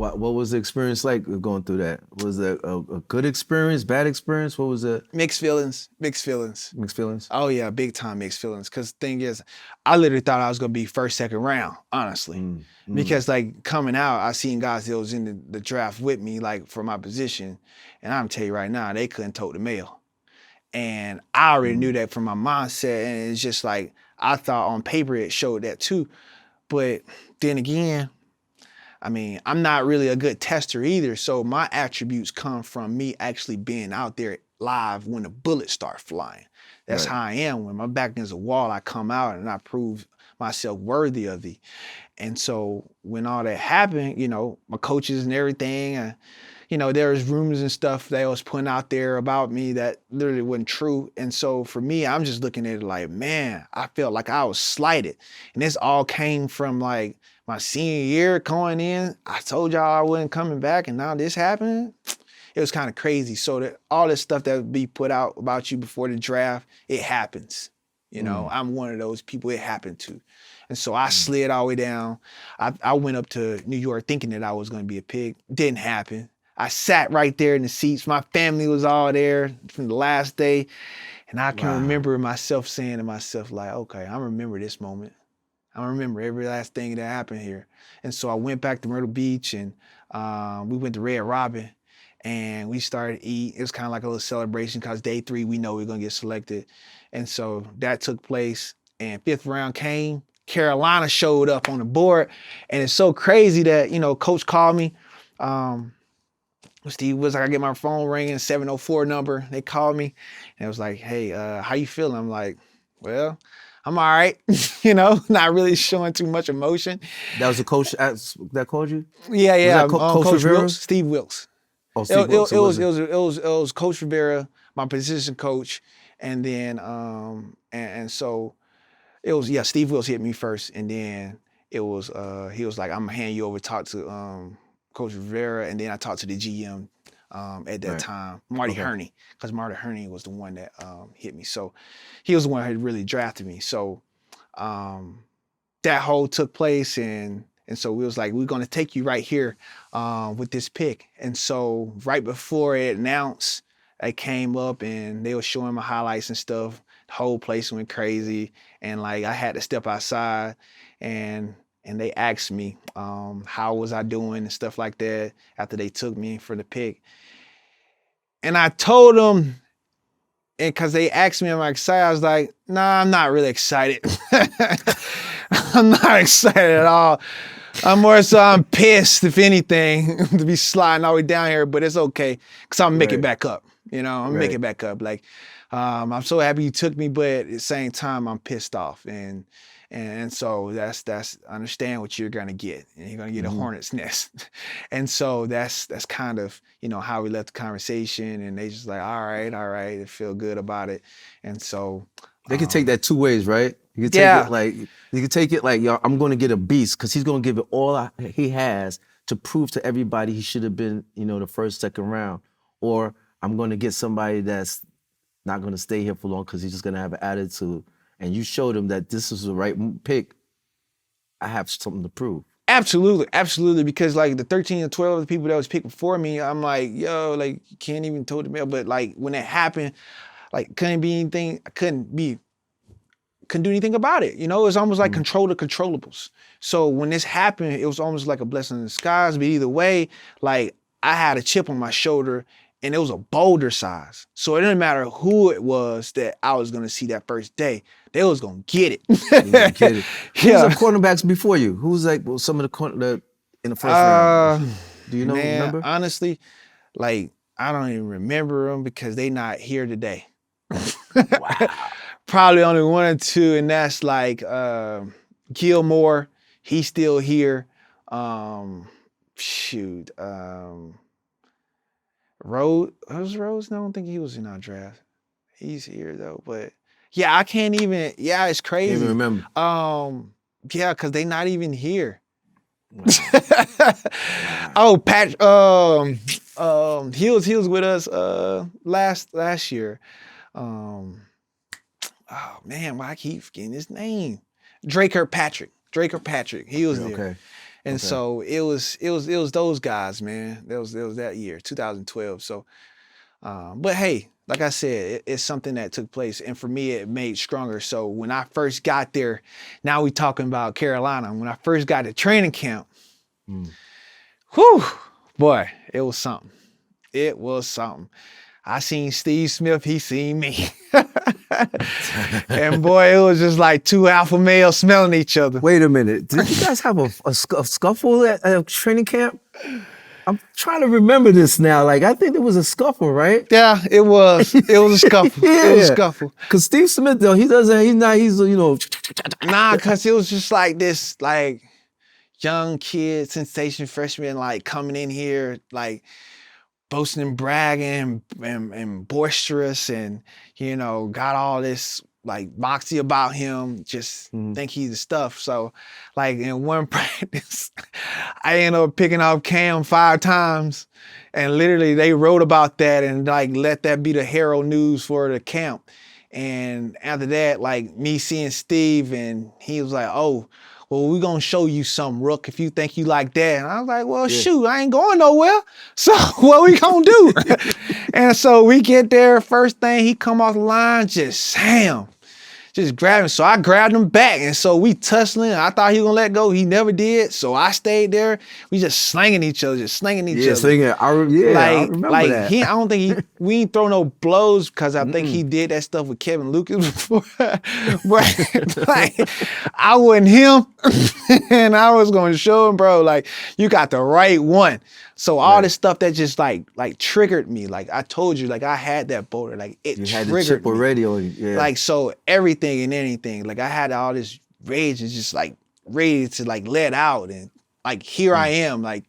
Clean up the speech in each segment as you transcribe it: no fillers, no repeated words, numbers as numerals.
What was the experience like going through that? Was it a good experience, bad experience? What was it? Mixed feelings, mixed feelings. Mixed feelings? Oh yeah, big time mixed feelings. Cause the thing is, I literally thought I was gonna be first, second round, honestly. Because like coming out, I seen guys that was in the draft with me, like for my position, and I'm tell you right now, they couldn't tote the mail. And I already knew that from my mindset, and it's just like I thought on paper it showed that too. But then again, I mean, I'm not really a good tester either, so my attributes come from me actually being out there live when the bullets start flying. That's Right. how I am. When my back against a wall, I come out and I prove myself worthy of thee. And so when all that happened, you know, my coaches and everything, you know, there was rumors and stuff they was putting out there about me that literally wasn't true. And so for me, I'm just looking at it like, man, I felt like I was slighted. And this all came from like my senior year going in. I told y'all I wasn't coming back, and now this happened. It was kind of crazy. So that all this stuff that would be put out about you before the draft, it happens. You know, I'm one of those people it happened to. And so I slid all the way down. I went up to New York thinking that I was going to be a pick. Didn't happen. I sat right there in the seats. My family was all there from the last day. And I can remember myself saying to myself, like, okay, I remember this moment. I remember every last thing that happened here. And so I went back to Myrtle Beach, and we went to Red Robin, and we started to eat. It was kind of like a little celebration because day 3, we know we're going to get selected. And so that took place, and 5th round came. Carolina showed up on the board, and it's so crazy that, you know, coach called me. Steve was like, I get my phone ringing, 704 number. They called me, and it was like, hey, how you feeling? I'm like, well, I'm all right. You know, not really showing too much emotion. That was the coach that called you? Yeah, Was yeah. that Coach Coach Rivera? Wilkes, Steve Wilkes. Oh, It, Steve it, Wilkes. it was it was it was it was Coach Rivera, my position coach, and then and so it was, yeah, Steve Wilkes hit me first, and then it was he was like, I'm gonna hand you over, talk to Coach Rivera, and then I talked to the GM at that time, Marty Herney, because Marty Herney was the one that hit me. So he was the one who had really drafted me. So that whole took place, and so we was like, we're gonna take you right here with this pick. And so right before it announced, I came up and they were showing my highlights and stuff. The whole place went crazy, and like I had to step outside, and they asked me how was I doing and stuff like that after they took me for the pick. And I told them, and because they asked me, am I excited? I was like, nah, I'm not really excited. I'm not excited at all. I'm pissed, if anything, to be sliding all the way down here, but it's okay, because I'm making it back up. You know, I'm making it back up. Like, I'm so happy you took me, but at the same time, I'm pissed off. And so that's understand what you're gonna get. And you're gonna get a hornet's nest. And so that's kind of, you know, how we left the conversation, and they just like, all right, they feel good about it. And so They could take that 2 ways, right? You could take yeah. it like yo, I'm going to get a beast because he's going to give it all he has to prove to everybody he should have been, you know, the first, second round, or I'm going to get somebody that's not going to stay here for long because he's just going to have an attitude. And you showed him that this is the right pick. I have something to prove. Absolutely, because like the 13 or 12 of the people that was picked before me, I'm like, yo, like you can't even tote the mail. But like when it happened, like couldn't be anything, I couldn't do anything about it. You know, it's almost like control the controllables. So when this happened, it was almost like a blessing in disguise. But either way, like I had a chip on my shoulder, and it was a boulder size. So it didn't matter who it was that I was gonna see that first day. They was gonna get it. Get it. Who was the cornerbacks before you? Who was like some of the in the first round? Do you know? Man, Remember? honestly, like I don't even remember them because they not here today. Wow. Probably only 1 or 2, and that's like Gilmore. He's still here. Rose. Was Rose? No, I don't think he was in our draft. He's here though, but yeah, I can't even. Yeah, it's crazy. Can't even remember. Yeah, because they not even here. Wow. Oh, Pat. He was with us last year. Oh man, why I keep forgetting his name? Draker Patrick. He was there. Okay. And Okay. so it was those guys, man. It was that year, 2012. So, but hey, like I said, it's something that took place, and for me, it made stronger. So when I first got there, now we talking about Carolina. When I first got to training camp, Mm. whew, boy, it was something. It was something. I seen Steve Smith, he seen me. And boy, it was just like two alpha males smelling each other. Wait a minute. Did you guys have a scuffle at training camp? I'm trying to remember this now. Like, I think there was a scuffle, right? Yeah, it was. It was a scuffle. Yeah. It was a scuffle. Cause Steve Smith though, he's you know. Nah, cause it was just like this, like young kid, sensation freshman, like coming in here, like boasting and bragging and boisterous, and you know, got all this like moxie about him, just think he's the stuff. So like in one practice, I ended up picking up Cam 5 times, and literally they wrote about that and like let that be the Herald news for the camp. And after that, like me seeing Steve, and he was like, "Oh, well, we're gonna show you something, Rook, if you think you like that." And I was like, "Well, shoot, I ain't going nowhere. So what we gonna do?" And so we get there, first thing, he come off the line, just Sam. Just grab him. So I grabbed him back. And so we tussling. I thought he was gonna let go. He never did. So I stayed there. We just slinging each other, Yeah, other. singing. I remember that. I don't think we ain't throw no blows, because I think he did that stuff with Kevin Lucas before. But like, I wasn't him. And I was gonna show him, bro, like, you got the right one. So all this stuff that just like triggered me. Like I told you, like I had that boulder. Like it You triggered had the chip me. already on you. Yeah. Like, so everything and anything, like I had all this rage and just like ready to like let out, and like here I am, like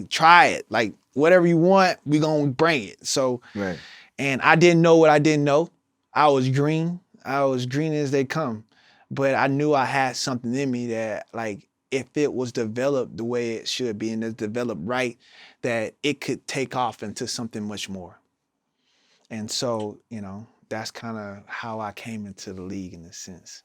try it, like whatever you want, we gonna bring it. So Right. and I didn't know what I didn't know. I was green as they come, but I knew I had something in me that, like, if it was developed the way it should be and it's developed right, that it could take off into something much more. And so, you know, that's kind of how I came into the league in a sense.